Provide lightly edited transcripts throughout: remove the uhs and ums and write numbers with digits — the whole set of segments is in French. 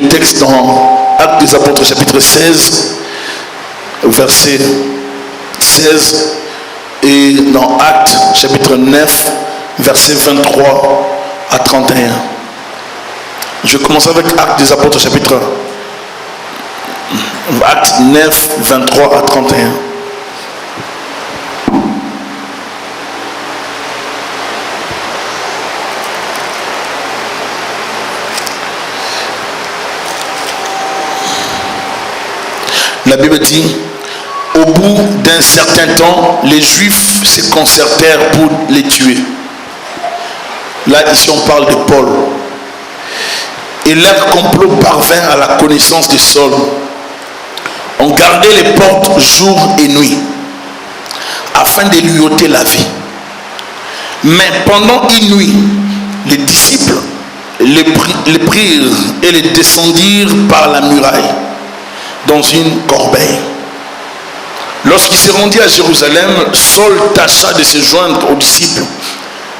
le texte dans Actes des Apôtres chapitre 16, verset 16, et dans Actes chapitre 9, verset 23 à 31. Je commence avec Actes des Apôtres chapitre 1. Actes 9, 23 à 31. La Bible dit, au bout d'un certain temps, les Juifs se concertèrent pour les tuer. Là, ici, on parle de Paul. Et leur complot parvint à la connaissance de Saul. On gardait les portes jour et nuit, afin de lui ôter la vie. Mais pendant une nuit, les disciples les prirent et les descendirent par la muraille, dans une corbeille. Lorsqu'il se rendit à Jérusalem, Saul tâcha de se joindre aux disciples,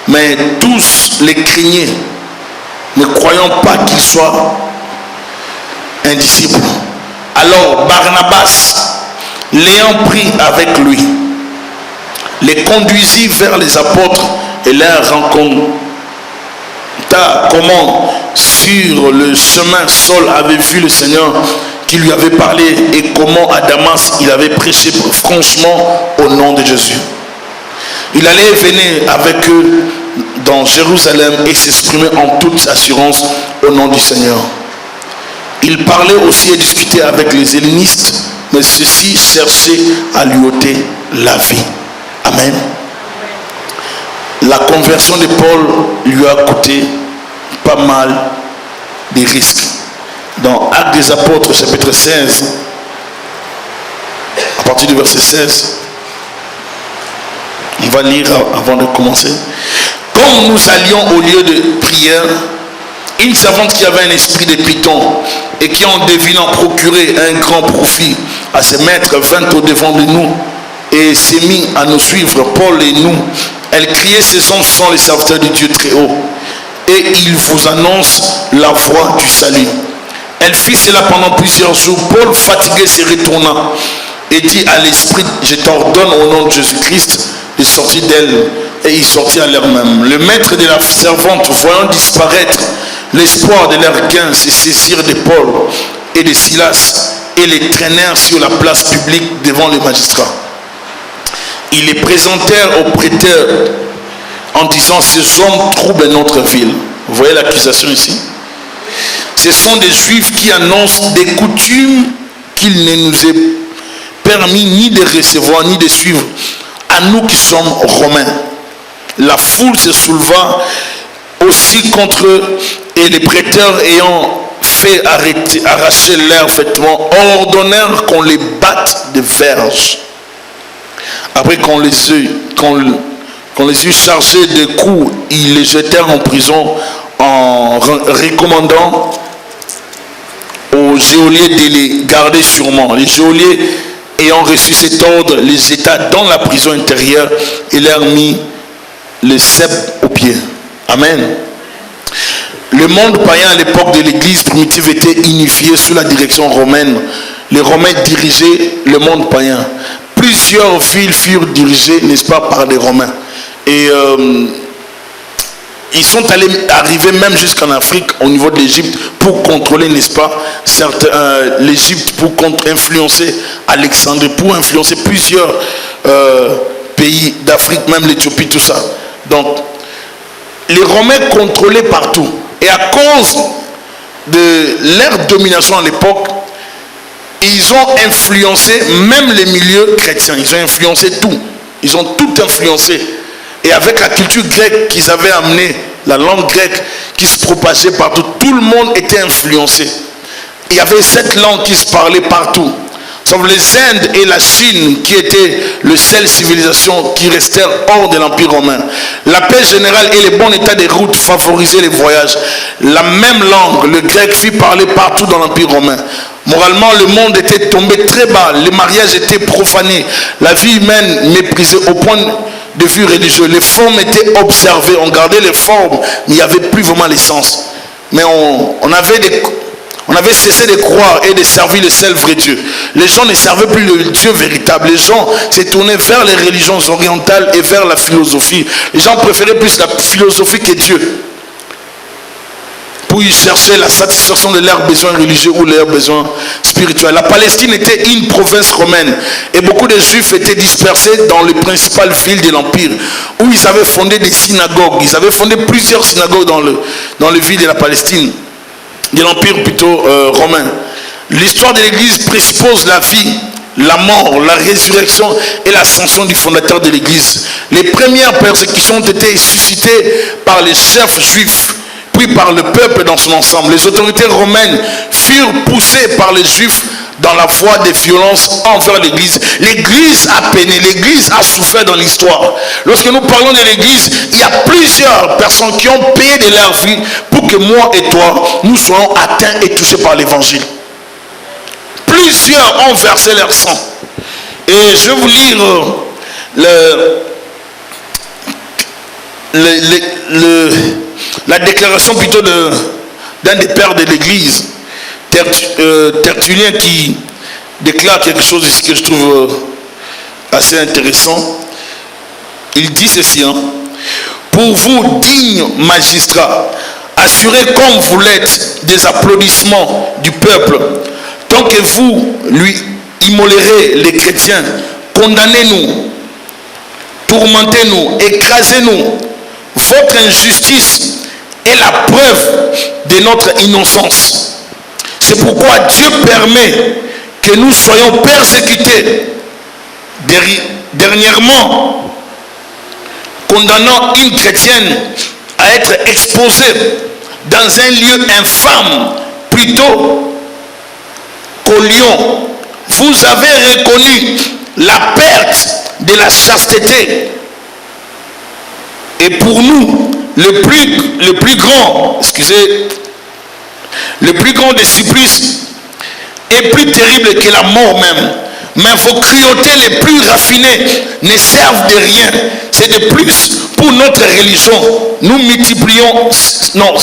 mais tous les craignaient, ne croyant pas qu'il soit un disciple. Alors Barnabas, l'ayant pris avec lui, les conduisit vers les apôtres et leur raconta comment sur le chemin Saul avait vu le Seigneur qui lui avait parlé et comment à Damas il avait prêché franchement au nom de Jésus. Il allait et venait avec eux dans Jérusalem et s'exprimait en toute assurance au nom du Seigneur. Il parlait aussi et discutait avec les hellénistes, mais ceux-ci cherchaient à lui ôter la vie. Amen. La conversion de Paul lui a coûté pas mal de risques. Dans Actes des Apôtres, chapitre 16, à partir du verset 16, on va lire avant de commencer. Comme nous allions au lieu de prière, une servante qui avait un esprit de python et qui en devinant procurer un grand profit à ses maîtres vint au devant de nous et s'est mis à nous suivre, Paul et nous. Elle criait, ces hommes sont les serviteurs du Dieu très haut et ils vous annoncent la voie du salut. Elle fit cela pendant plusieurs jours. Paul, fatigué, se retourna et dit à l'esprit, je t'ordonne au nom de Jésus-Christ de sortir d'elle. Et ils sortirent à l'heure-même. Le maître de la servante, voyant disparaître l'espoir de leur gain, se saisirent de Paul et de Silas et les traînèrent sur la place publique devant le magistrat. Ils les présentèrent au prêteur en disant, ces hommes troublent notre ville. Vous voyez l'accusation ici? Ce sont des Juifs qui annoncent des coutumes qu'il ne nous est permis ni de recevoir ni de suivre à nous qui sommes Romains. La foule se souleva aussi contre eux et les prêteurs ayant fait arracher leurs vêtements ordonnèrent qu'on les batte de verges. Après qu'on les eut chargés de coups, ils les jetèrent en prison en recommandant aux geôliers de les garder sûrement. Les geôliers ayant reçu cet ordre les jeta dans la prison intérieure et leur mit le cep aux pieds. Amen. Le monde païen à l'époque de l'église primitive était unifié sous la direction romaine. Les Romains dirigeaient le monde païen. Plusieurs villes furent dirigées, n'est-ce pas, par des Romains. Et ils sont arrivés même jusqu'en Afrique, au niveau de l'Égypte, pour contrôler, n'est-ce pas, l'Égypte, pour influencer Alexandrie, pour influencer plusieurs pays d'Afrique, même l'Éthiopie, tout ça. Donc, les Romains contrôlaient partout. Et à cause de leur domination à l'époque, ils ont influencé même les milieux chrétiens. Ils ont influencé tout. Ils ont tout influencé. Et avec la culture grecque qu'ils avaient amenée, la langue grecque qui se propageait partout, tout le monde était influencé. Il y avait cette langue qui se parlait partout. Sauf les Indes et la Chine qui étaient les seules civilisations qui restèrent hors de l'Empire romain. La paix générale et les bons états des routes favorisaient les voyages. La même langue, le grec, fut parlé partout dans l'Empire romain. Moralement, le monde était tombé très bas. Les mariages étaient profanés. La vie humaine méprisée au point de vue religieux. Les formes étaient observées. On gardait les formes, mais il n'y avait plus vraiment l'essence. Mais on On avait cessé de croire et de servir le seul vrai Dieu. Les gens ne servaient plus le Dieu véritable. Les gens s'est tourné vers les religions orientales et vers la philosophie. Les gens préféraient plus la philosophie que Dieu, pour y chercher la satisfaction de leurs besoins religieux ou leurs besoins spirituels. La Palestine était une province romaine et beaucoup de Juifs étaient dispersés dans les principales villes de l'Empire, où ils avaient fondé des synagogues. Ils avaient fondé plusieurs synagogues dans les villes de la Palestine, de l'Empire plutôt romain. L'histoire de l'Église présuppose la vie, la mort, la résurrection et l'ascension du fondateur de l'Église. Les premières persécutions ont été suscitées par les chefs juifs, puis par le peuple dans son ensemble. Les autorités romaines furent poussées par les Juifs dans la voie des violences envers l'Église. L'Église a peiné, l'Église a souffert dans l'histoire. Lorsque nous parlons de l'Église, il y a plusieurs personnes qui ont payé de leur vie pour que moi et toi, nous soyons atteints et touchés par l'Évangile. Plusieurs ont versé leur sang. Et je vais vous lire la déclaration plutôt d'un des pères de l'Église, Tertullien, qui déclare quelque chose ici que je trouve assez intéressant. Il dit ceci, hein: pour vous, dignes magistrats, assurez comme vous l'êtes des applaudissements du peuple, tant que vous lui immolérez les chrétiens, condamnez-nous, tourmentez-nous, écrasez-nous. Votre injustice est la preuve de notre innocence. C'est pourquoi Dieu permet que nous soyons persécutés. Dernièrement, condamnant une chrétienne à être exposée dans un lieu infâme plutôt qu'au lion, vous avez reconnu la perte de la chasteté. Et pour nous, le plus grand des supplices est plus terrible que la mort même. Mais vos cruautés les plus raffinées ne servent de rien. C'est de plus pour notre religion. Nous multiplions. Non,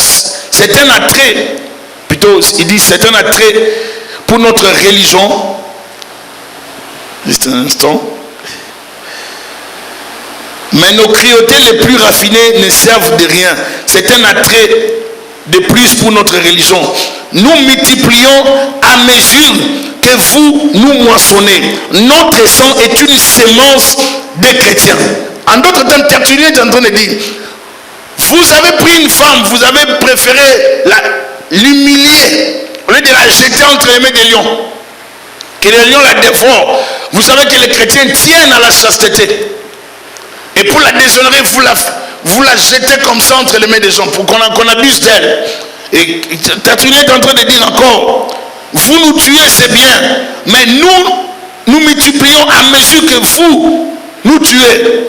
c'est un attrait. Plutôt, il dit c'est un attrait pour notre religion. Juste un instant. Mais nos cruautés les plus raffinées ne servent de rien. C'est un attrait de plus pour notre religion. Nous multiplions à mesure que vous nous moissonnez. Notre sang est une sémence des chrétiens. En d'autres termes, Tertullien est en train de dire, vous avez pris une femme, vous avez préféré l'humilier au lieu de la jeter entre les mains des lions. Que les lions la dévorent. Vous savez que les chrétiens tiennent à la chasteté. Et pour la déshonorer, vous la jetez comme ça entre les mains des gens pour qu'on abuse d'elle. Et Tertullien est en train de dire encore, vous nous tuez, c'est bien, mais nous multiplions à mesure que vous nous tuez.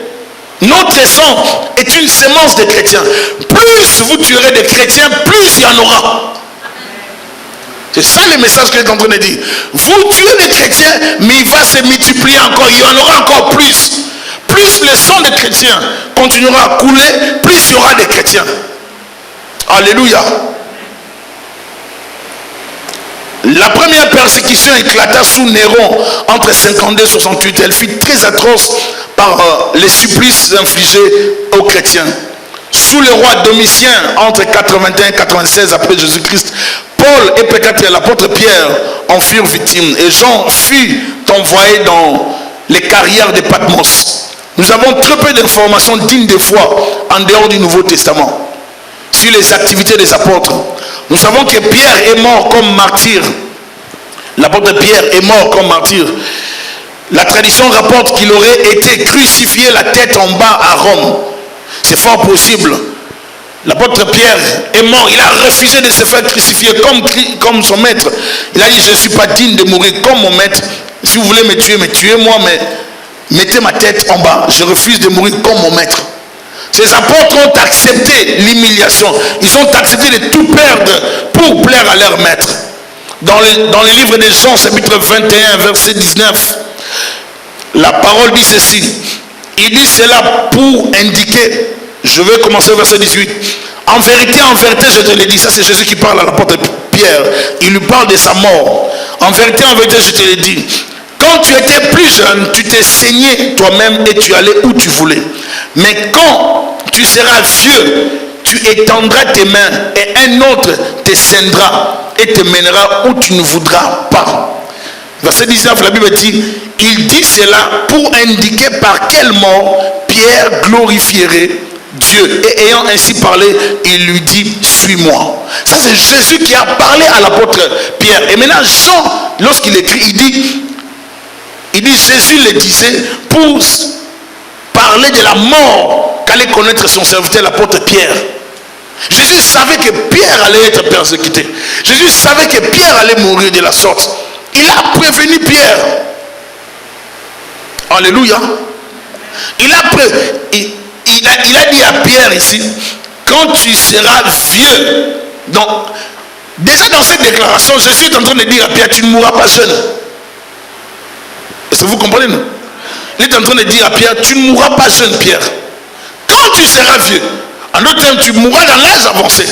Notre sang est une sémence de chrétiens. Plus vous tuerez des chrétiens, plus il y en aura. C'est ça le message qu'il est en train de dire. Vous tuez des chrétiens, mais il va se multiplier encore, il y en aura encore plus. Plus le sang des chrétiens continuera à couler, plus il y aura des chrétiens. Alléluia. La première persécution éclata sous Néron entre 52 et 68. Elle fut très atroce par les supplices infligés aux chrétiens. Sous le roi Domitien, entre 81 et 96 après Jésus-Christ, Paul et peut-être l'apôtre Pierre en furent victimes. Et Jean fut envoyé dans les carrières de Patmos. Nous avons très peu d'informations dignes de foi en dehors du Nouveau Testament sur les activités des apôtres. Nous savons que Pierre est mort comme martyr. L'apôtre Pierre est mort comme martyr. La tradition rapporte qu'il aurait été crucifié la tête en bas à Rome. C'est fort possible. L'apôtre Pierre est mort. Il a refusé de se faire crucifier comme son maître. Il a dit, je ne suis pas digne de mourir comme mon maître. Si vous voulez me tuez-moi, mais mettez ma tête en bas. Je refuse de mourir comme mon maître. Ces apôtres ont accepté l'humiliation. Ils ont accepté de tout perdre pour plaire à leur maître. Dans le livre de Jean, chapitre 21, verset 19, la parole dit ceci. Il dit cela pour indiquer, je vais commencer au verset 18. En vérité, je te le dis, ça c'est Jésus qui parle à l'apôtre Pierre. Pierre, il lui parle de sa mort. En vérité, je te le dis, quand tu étais plus jeune, tu t'es saigné toi-même et tu allais où tu voulais. Mais quand tu seras vieux, tu étendras tes mains et un autre te ceindra et te mènera où tu ne voudras pas. Verset 19, la Bible dit, il dit cela pour indiquer par quelle mort Pierre glorifierait Dieu. Et ayant ainsi parlé, il lui dit, suis-moi. Ça, c'est Jésus qui a parlé à l'apôtre Pierre. Et maintenant, Jean, lorsqu'il écrit, il dit, Jésus le disait pour parler de la mort qu'allait connaître son serviteur, l'apôtre Pierre. Jésus savait que Pierre allait être persécuté. Jésus savait que Pierre allait mourir de la sorte. Il a prévenu Pierre. Alléluia. Il a dit à Pierre ici, quand tu seras vieux, donc, déjà dans cette déclaration, Jésus est en train de dire à Pierre, tu ne mourras pas jeune. Est-ce que vous comprenez? Non? Il est en train de dire à Pierre, tu ne mourras pas jeune, Pierre. Quand tu seras vieux, en d'autres termes, tu mourras dans l'âge avancé.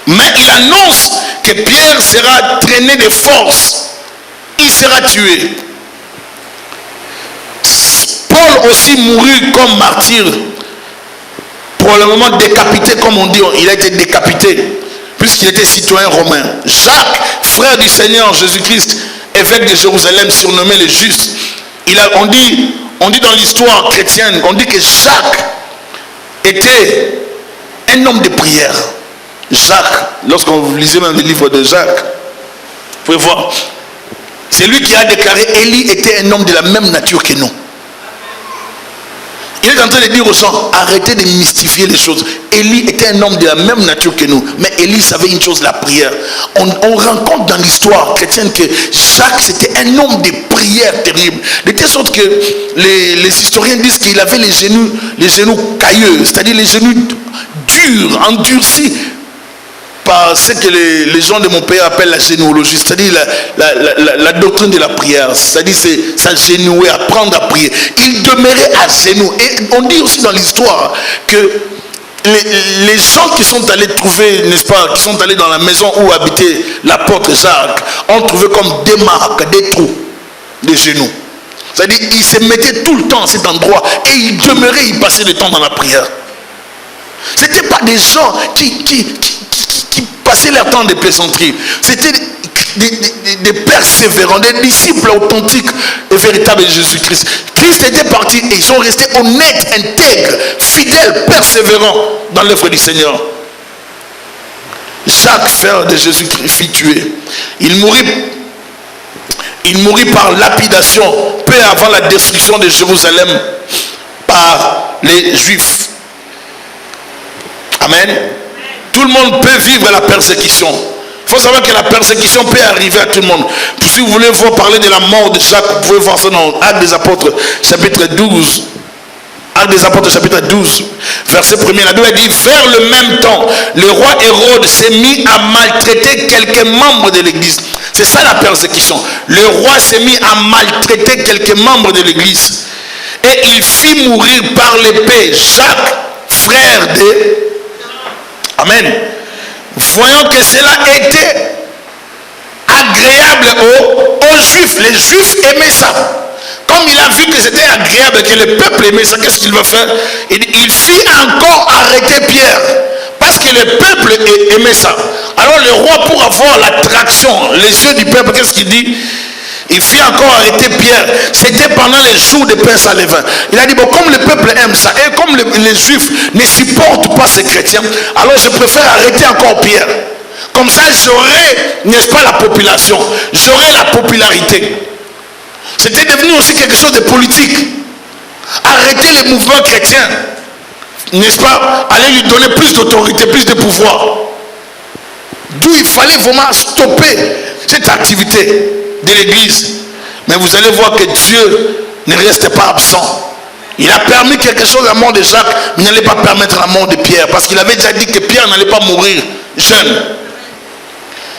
Mais il annonce que Pierre sera traîné de force. Il sera tué. Paul aussi mourut comme martyr. Probablement décapité, comme on dit. Il a été décapité, puisqu'il était citoyen romain. Jacques, frère du Seigneur Jésus-Christ, évêque de Jérusalem, surnommé le Juste. On dit dans l'histoire chrétienne, on dit que Jacques était un homme de prière. Jacques, lorsqu'on lisait même le livre de Jacques, vous pouvez voir, c'est lui qui a déclaré Élie était un homme de la même nature que nous. Il est en train de dire aux gens, arrêtez de mystifier les choses. Élie était un homme de la même nature que nous. Mais Élie savait une chose, la prière. On rencontre dans l'histoire chrétienne que Jacques, c'était un homme de prière terrible. De telle sorte que les historiens disent qu'il avait les genoux cailleux, c'est-à-dire les genoux durs, endurcis, par ce que les gens de mon pays appellent la généalogie, c'est-à-dire la doctrine de la prière, c'est-à-dire s'agenouiller, apprendre à prier. Il demeurait à genoux. Et on dit aussi dans l'histoire que les gens qui sont allés trouver, n'est-ce pas, qui sont allés dans la maison où habitait l'apôtre Jacques, ont trouvé comme des marques, des trous, des genoux. C'est-à-dire il se mettait tout le temps à cet endroit et il demeurait, il passait le temps dans la prière. Ce n'étaient pas des gens qui passaient leur temps de plaisanterie. C'était des persévérants, des disciples authentiques et véritables de Jésus-Christ. Christ était parti et ils sont restés honnêtes, intègres, fidèles, persévérants dans l'œuvre du Seigneur. Jacques, frère de Jésus-Christ, fut tué. Il mourut par lapidation peu avant la destruction de Jérusalem par les Juifs. Amen. Tout le monde peut vivre la persécution. Il faut savoir que la persécution peut arriver à tout le monde. Si vous voulez voir parler de la mort de Jacques, vous pouvez voir ça dans Actes des Apôtres, chapitre 12. Actes des Apôtres, chapitre 12, verset 1er. La Bible dit, vers le même temps, le roi Hérode s'est mis à maltraiter quelques membres de l'église. C'est ça la persécution. Le roi s'est mis à maltraiter quelques membres de l'église. Et il fit mourir par l'épée Jacques, frère de... Amen. Voyant que cela était agréable aux Juifs. Les Juifs aimaient ça. Comme il a vu que c'était agréable, que le peuple aimait ça, qu'est-ce qu'il va faire? Il fit encore arrêter Pierre. Parce que le peuple aimait ça. Alors le roi, pour avoir l'attraction, les yeux du peuple, qu'est-ce qu'il dit? Il fit encore arrêter Pierre. C'était pendant les jours de pain sans levain. Il a dit, bon, comme le peuple aime ça, et comme les Juifs ne supportent pas ces chrétiens, alors je préfère arrêter encore Pierre. Comme ça, j'aurai, n'est-ce pas, la population. J'aurai la popularité. C'était devenu aussi quelque chose de politique. Arrêter les mouvements chrétiens, n'est-ce pas, aller lui donner plus d'autorité, plus de pouvoir. D'où il fallait vraiment stopper cette activité de l'église. Mais vous allez voir que Dieu ne reste pas absent. Il a permis quelque chose à la mort de Jacques, mais il n'allait pas permettre la mort de Pierre, parce qu'il avait déjà dit que Pierre n'allait pas mourir jeune.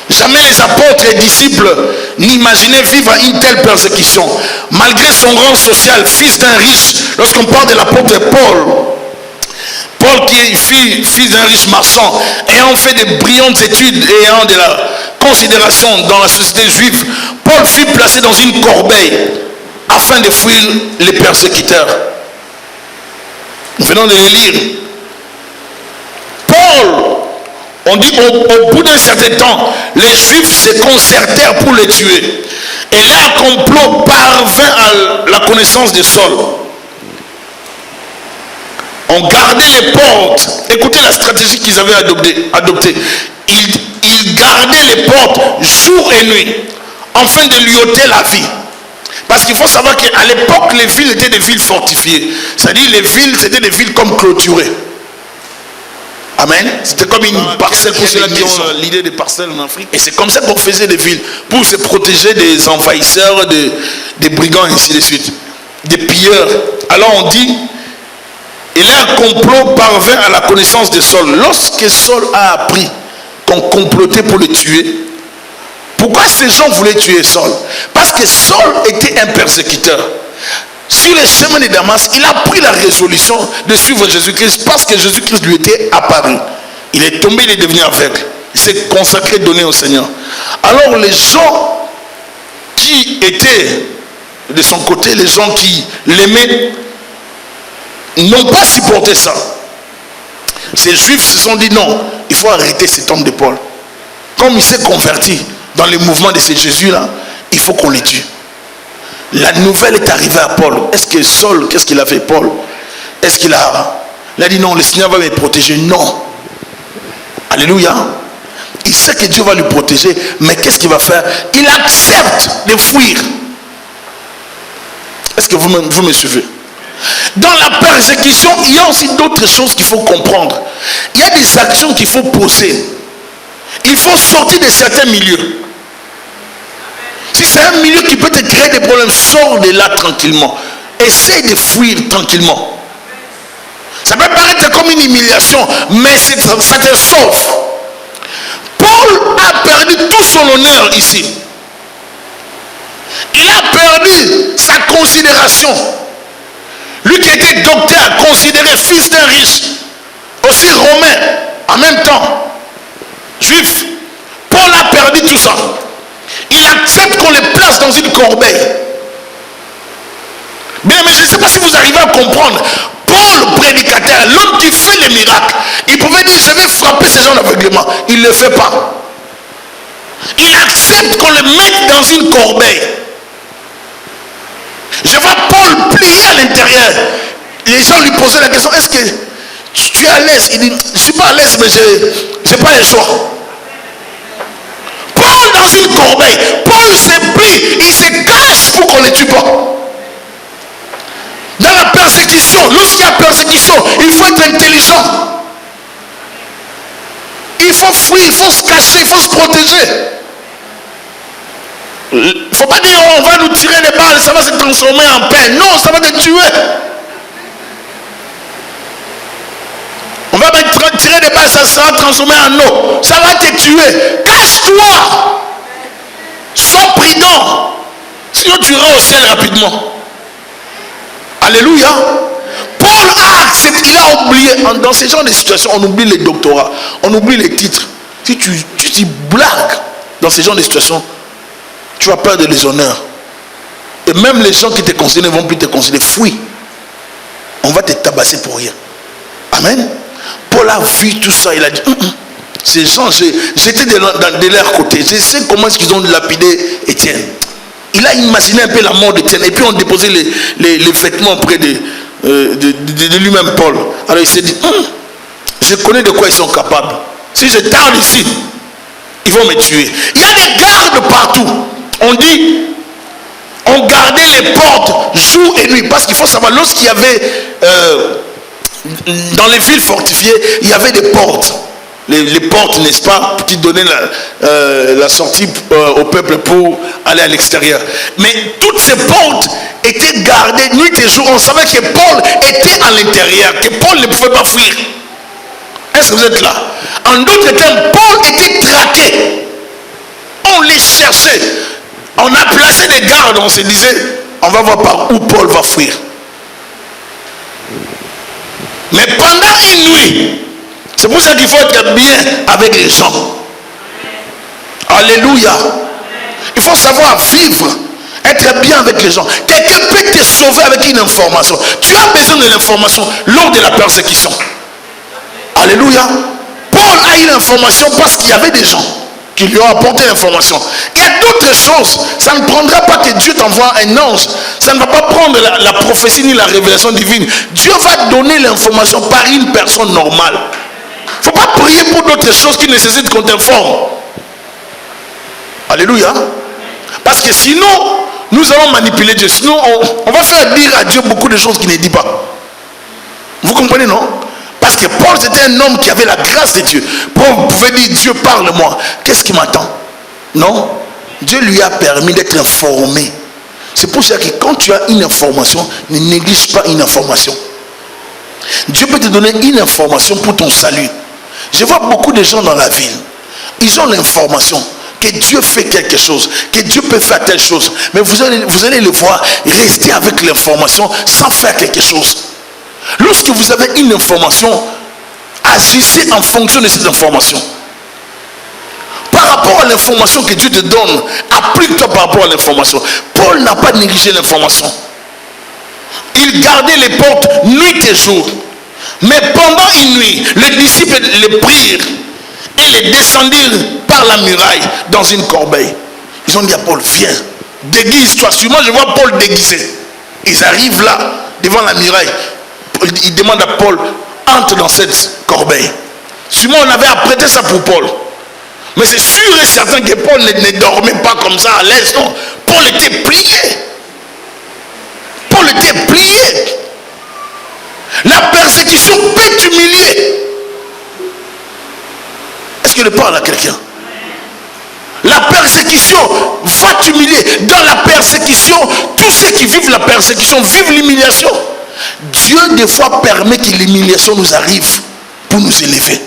Jamais les apôtres et disciples n'imaginaient vivre une telle persécution. Malgré son rang social, fils d'un riche, lorsqu'on parle de l'apôtre Paul, Paul qui est fils d'un riche marchand, ayant fait de brillantes études et ayant de la considération dans la société juive, Paul fut placé dans une corbeille afin de fuir les persécuteurs. Nous venons de les lire. Paul, on dit au bout d'un certain temps, les Juifs se concertèrent pour le tuer. Et leur complot parvint à la connaissance de Saul. On gardait les portes. Écoutez la stratégie qu'ils avaient adoptée. Ils gardaient les portes jour et nuit, afin de lui ôter la vie. Parce qu'il faut savoir qu'à l'époque, les villes étaient des villes fortifiées. C'est-à-dire les villes, c'était des villes comme clôturées. Amen. C'était comme une parcelle pour ceux qui ont l'idée des parcelles en Afrique. Et c'est comme ça qu'on faisait des villes, pour se protéger des envahisseurs, des brigands, et ainsi de suite. Des pilleurs. Alors on dit, et leur complot parvint à la connaissance de Saul. Lorsque Saul a appris qu'on complotait pour le tuer, pourquoi ces gens voulaient tuer Saul? Parce que Saul était un persécuteur. Sur les chemins de Damas, il a pris la résolution de suivre Jésus-Christ parce que Jésus-Christ lui était apparu. Il est tombé, il est devenu aveugle. Il s'est consacré, donné au Seigneur. Alors les gens qui étaient de son côté, les gens qui l'aimaient, n'ont pas supporté ça. Ces Juifs se sont dit non, il faut arrêter cet homme de Paul. Comme il s'est converti dans le mouvement de ce Jésus-là, il faut qu'on le tue. La nouvelle est arrivée à Paul. Est-ce que Saul, qu'est-ce qu'il a fait Paul? Est-ce qu'il a... Il a dit non, le Seigneur va me protéger. Non. Alléluia. Il sait que Dieu va lui protéger, mais qu'est-ce qu'il va faire? Il accepte de fuir. Est-ce que vous me suivez? Dans la persécution, il y a aussi d'autres choses qu'il faut comprendre. Il y a des actions qu'il faut poser. Il faut sortir de certains milieux. Si c'est un milieu qui peut te créer des problèmes, sors de là tranquillement. Essaye de fuir tranquillement. Ça peut paraître comme une humiliation, mais ça te sauve. Paul a perdu tout son honneur ici. Il a perdu sa considération. Lui qui était docteur, considéré fils d'un riche, aussi romain, en même temps, juif. Paul a perdu tout ça. Il accepte qu'on le place dans une corbeille. Bien, mais je ne sais pas si vous arrivez à comprendre. Paul, prédicateur, l'homme qui fait les miracles, il pouvait dire je vais frapper ces gens d'aveuglement. Il ne le fait pas. Il accepte qu'on le mette dans une corbeille. Je vois Paul plier à l'intérieur. Les gens lui posaient la question, est-ce que tu es à l'aise? Il dit, je ne suis pas à l'aise, mais je n'ai pas le choix. Paul dans une corbeille. Paul se plie, il se cache pour qu'on ne le tue pas. Dans la persécution, lorsqu'il y a persécution, il faut être intelligent. Il faut fuir, il faut se cacher, il faut se protéger. Il ne faut pas dire on va nous tirer les balles, ça va se transformer en pain. Non, ça va te tuer. On va tirer des balles, ça sera transformé en eau. Ça va te tuer. Cache-toi. Sois prudent. Sinon tu iras au ciel rapidement. Alléluia. Paul a accepté, il a oublié. Dans ce genre de situations, on oublie les doctorats, on oublie les titres. Si tu te blagues dans ce genre de situations, tu vas perdre les honneurs. Et même les gens qui te considèrent ne vont plus te considérer. Fuis. On va te tabasser pour rien. Amen. Paul a vu tout ça. Il a dit, ces gens, j'étais de leur côté. Je sais comment est-ce qu'ils ont lapidé Étienne. Il a imaginé un peu la mort d'Étienne. Et puis on déposait les vêtements près de lui-même, Paul. Alors il s'est dit, je connais de quoi ils sont capables. Si je tarde ici, ils vont me tuer. Il y a des gardes partout. On dit, on gardait les portes jour et nuit. Parce qu'il faut savoir, lorsqu'il y avait, dans les villes fortifiées, il y avait des portes. Les portes, n'est-ce pas, qui donnaient la sortie au peuple pour aller à l'extérieur. Mais toutes ces portes étaient gardées nuit et jour. On savait que Paul était à l'intérieur, que Paul ne pouvait pas fuir. Est-ce que vous êtes là? En d'autres termes, Paul était traqué. On les cherchait. On a placé des gardes, on se disait, on va voir par où Paul va fuir. Mais pendant une nuit, c'est pour ça qu'il faut être bien avec les gens. Alléluia. Il faut savoir vivre, être bien avec les gens. Quelqu'un peut te sauver avec une information. Tu as besoin de l'information lors de la persécution. Alléluia. Paul a eu l'information parce qu'il y avait des gens qui lui ont apporté l'information. Il y a d'autres choses. Ça ne prendra pas que Dieu t'envoie un ange. Ça ne va pas prendre la prophétie ni la révélation divine. Dieu va donner l'information par une personne normale. Il ne faut pas prier pour d'autres choses qui nécessitent qu'on t'informe. Alléluia. Parce que sinon, nous allons manipuler Dieu. Sinon, on va faire dire à Dieu beaucoup de choses qu'il ne dit pas. Vous comprenez, non? Parce que Paul, c'était un homme qui avait la grâce de Dieu. Paul pouvait dire, Dieu, parle-moi. Qu'est-ce qui m'attend? Non. Dieu lui a permis d'être informé. C'est pour ça que quand tu as une information, ne néglige pas une information. Dieu peut te donner une information pour ton salut. Je vois beaucoup de gens dans la ville. Ils ont l'information que Dieu fait quelque chose, que Dieu peut faire telle chose. Mais vous allez le voir rester avec l'information sans faire quelque chose. Lorsque vous avez une information, agissez en fonction de cette information. Par rapport à l'information que Dieu te donne, applique-toi par rapport à l'information. Paul n'a pas négligé l'information. Il gardait les portes nuit et jour. Mais pendant une nuit, les disciples les prirent et les descendirent par la muraille dans une corbeille. Ils ont dit à Paul, viens, déguise-toi. Moi, je vois Paul déguisé. Ils arrivent là, devant la muraille. Ils demandent à Paul, entre dans cette corbeille. Sûrement, on avait apprêté ça pour Paul. Mais c'est sûr et certain que Paul ne dormait pas comme ça à l'aise. Non, Paul était plié. Paul était plié. La persécution peut t'humilier. Est-ce que je parle à quelqu'un? La persécution va t'humilier. Dans la persécution, tous ceux qui vivent la persécution vivent l'humiliation. Dieu des fois permet que l'humiliation nous arrive pour nous élever.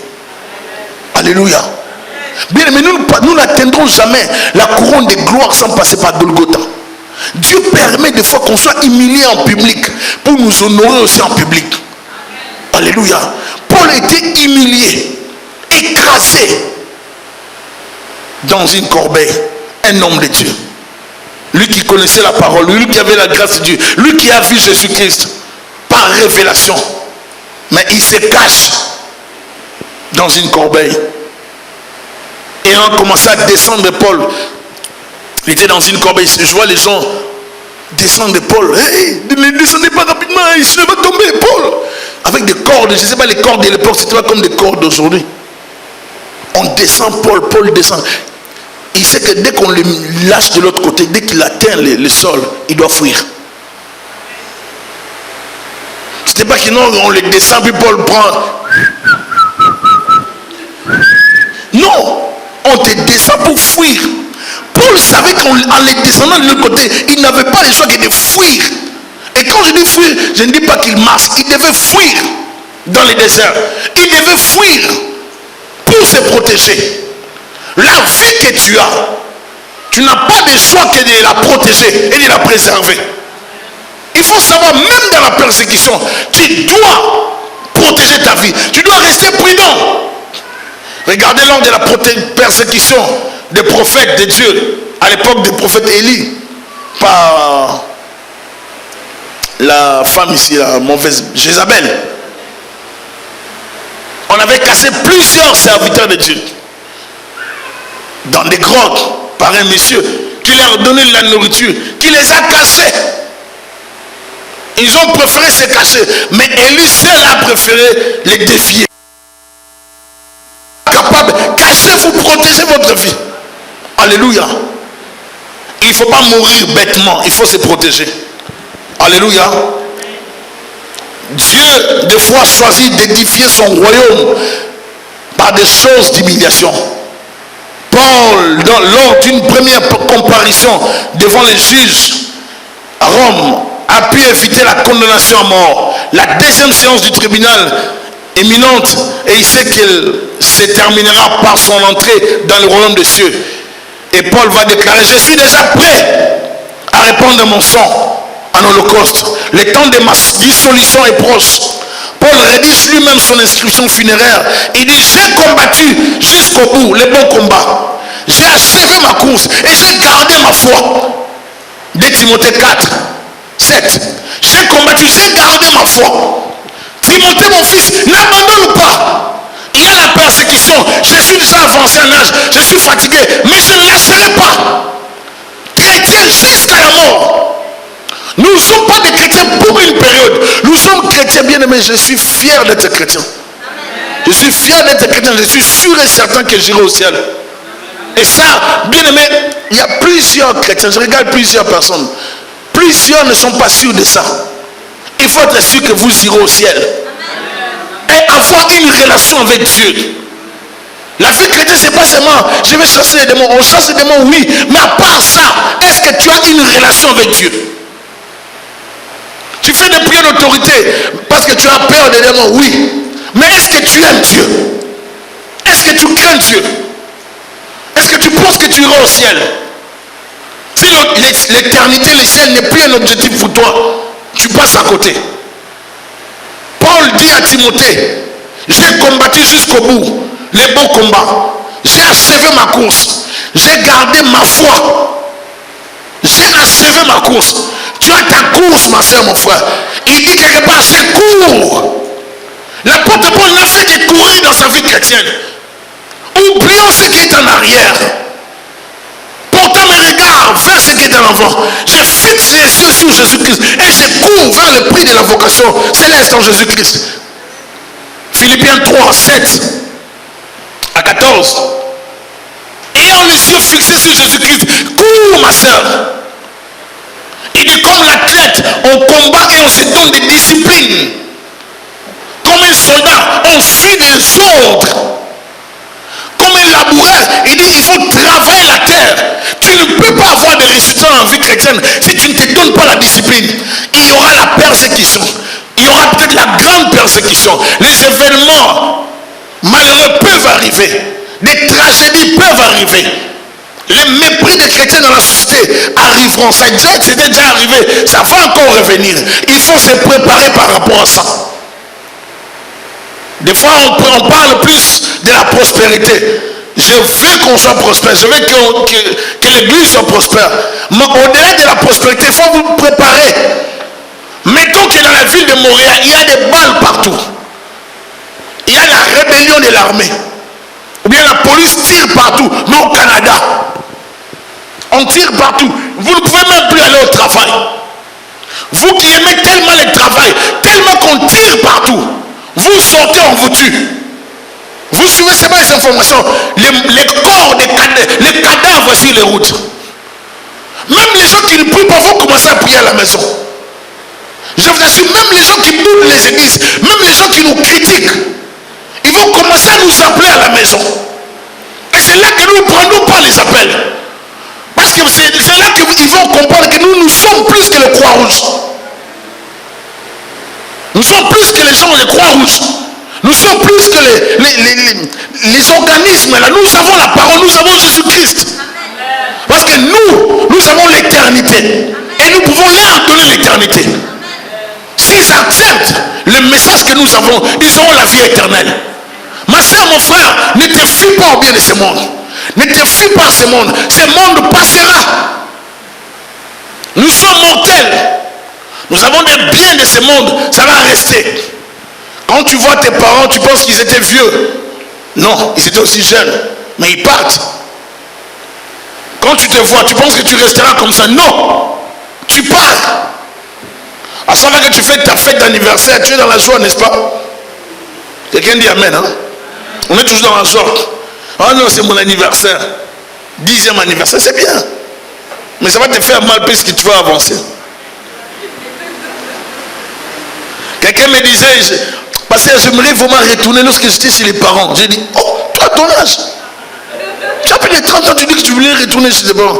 Alléluia. Bien, mais nous n'atteindrons jamais la couronne de gloire sans passer par Golgotha. Dieu permet des fois qu'on soit humilié en public pour nous honorer aussi en public. Alléluia. Paul était humilié, écrasé dans une corbeille. Un homme de Dieu. Lui qui connaissait la parole, lui qui avait la grâce de Dieu, lui qui a vu Jésus-Christ par révélation. Mais il se cache dans une corbeille. Et on commençait à descendre Paul. Il était dans une corbeille. Je vois les gens descendre Paul. Hey, ne descendez pas rapidement, il se va tomber, Paul. Avec des cordes, je ne sais pas, les cordes de l'époque, c'était pas comme des cordes d'aujourd'hui. On descend Paul, Paul descend. Il sait que dès qu'on le lâche de l'autre côté, dès qu'il atteint le sol, il doit fuir. C'était pas que non, on le descend, puis Paul prend. Non, on te descend pour fuir. Paul savait qu'en les descendant de l'autre côté, il n'avait pas le choix que de fuir. Et quand je dis fuir, je ne dis pas qu'il marche. Il devait fuir dans les déserts. Il devait fuir pour se protéger. La vie que tu n'as pas de choix que de la protéger et de la préserver. Il faut savoir, même dans la persécution, tu dois protéger ta vie. Tu dois rester prudent. Regardez lors de la persécution des prophètes de Dieu, à l'époque des prophètes Élie, par la femme ici, la mauvaise Jézabel. On avait cassé plusieurs serviteurs de Dieu dans des grottes par un monsieur qui leur donnait de la nourriture, qui les a cassés. Ils ont préféré se cacher, mais Élie seul a préféré les défier. Capable, cachez-vous, protégez votre vie. Alléluia. Il ne faut pas mourir bêtement, il faut se protéger. Alléluia. Dieu des fois choisit d'édifier son royaume par des choses d'humiliation. Paul, lors d'une première comparution devant les juges à Rome, a pu éviter la condamnation à mort. La deuxième séance du tribunal imminente, et il sait qu'elle se terminera par son entrée dans le royaume des cieux. Et Paul va déclarer, je suis déjà prêt à répandre mon sang en holocauste. Le temps de ma dissolution est proche. Paul rédige lui-même son inscription funéraire. Il dit, j'ai combattu jusqu'au bout, le bon combat. J'ai achevé ma course et j'ai gardé ma foi. 2 Timothée 4, 7. J'ai combattu, j'ai gardé ma foi. Timothée, mon fils, n'abandonne pas. Il y a la persécution. Je suis déjà avancé en âge. Je suis fatigué. Mais je ne lâcherai pas. Chrétien jusqu'à la mort. Nous ne sommes pas des chrétiens pour une période. Nous sommes chrétiens, bien aimés. Je suis fier d'être chrétien. Je suis fier d'être chrétien. Je suis sûr et certain que j'irai au ciel. Et ça, bien aimé, il y a plusieurs chrétiens. Je regarde plusieurs personnes. Plusieurs ne sont pas sûrs de ça. Il faut être sûr que vous irez au ciel. Et avoir une relation avec Dieu. La vie chrétienne, c'est pas seulement je vais chasser les démons. On chasse les démons, oui. Mais à part ça, est-ce que tu as une relation avec Dieu? Tu fais des prières d'autorité parce que tu as peur des démons, oui. Mais est-ce que tu aimes Dieu? Est-ce que tu crains Dieu? Est-ce que tu penses que tu iras au ciel? Si l'éternité, le ciel n'est plus un objectif pour toi, tu passes à côté. Paul dit à Timothée, j'ai combattu jusqu'au bout les bons combats. J'ai achevé ma course. J'ai gardé ma foi. J'ai achevé ma course. Tu as ta course, ma soeur, mon frère. Il dit quelque part, je cours. L'apôtre Paul n'a fait que courir dans sa vie chrétienne. Oublions ce qui est en arrière. Portant mes regards vers ce qui est en avant. Je fixe les yeux sur Jésus-Christ et je cours vers le prix de la vocation céleste en Jésus-Christ. Philippiens 3, 7 à 14. Ayant les yeux fixés sur Jésus-Christ, cours ma soeur. Il dit comme l'athlète, on combat et on se donne des disciplines. Comme un soldat, on suit des ordres. Comme un laboureur, il dit il faut travailler la terre. Tu ne peux pas avoir de résultats en vie chrétienne si tu ne te donnes pas la discipline. Il y aura la persécution. Il y aura peut-être la grande persécution. Les événements malheureux peuvent arriver. Des tragédies peuvent arriver. Les mépris des chrétiens dans la société arriveront. C'était déjà arrivé. Ça va encore revenir. Il faut se préparer par rapport à ça. Des fois, on parle plus de la prospérité. Je veux qu'on soit prospère. Je veux que l'église soit prospère. Mais au-delà de la prospérité, il faut vous préparer. Mettons que dans la ville de Montréal, il y a des balles partout. Il y a la rébellion de l'armée. Ou bien la police tire partout. Mais au Canada, on tire partout. Vous ne pouvez même plus aller au travail. Vous qui aimez tellement le travail, tellement qu'on tire partout. Vous sortez, on vous tue. Vous suivez seulement les informations. Les corps, les cadavres sur les routes. Même les gens qui ne prient pas vont commencer à prier à la maison. Je vous assure, même les gens qui boudent les églises, même les gens qui nous critiquent, ils vont commencer à nous appeler à la maison. Et c'est là que nous ne prenons pas les appels. Parce que c'est là qu'ils vont comprendre que nous sommes plus que les Croix-Rouges. Nous sommes plus que les gens de Croix-Rouge. Nous sommes plus que les organismes. Là. Nous avons la parole, nous avons Jésus-Christ. Parce que nous avons l'éternité. Et nous pouvons leur donner l'éternité. S'ils acceptent le message que nous avons, ils auront la vie éternelle. Ma soeur, mon frère, ne te fie pas au bien de ce monde. Ne te fie pas à ce monde. Ce monde passera. Nous sommes mortels. Nous avons des biens de ce monde, ça va rester. Quand tu vois tes parents, tu penses qu'ils étaient vieux. Non, ils étaient aussi jeunes, mais ils partent. Quand tu te vois, tu penses que tu resteras comme ça. Non, tu pars. À savoir que tu fais ta fête d'anniversaire, tu es dans la joie, n'est-ce pas? Quelqu'un dit amen, hein? On est toujours dans la joie. Ah non, c'est mon anniversaire. 10e anniversaire, c'est bien. Mais ça va te faire mal puisque tu vas avancer. Quelqu'un me disait, parce que j'aimerais vraiment retourner lorsque j'étais chez les parents. J'ai dit, oh, toi, ton âge. Tu as plus de 30 ans, tu dis que tu voulais retourner chez les parents.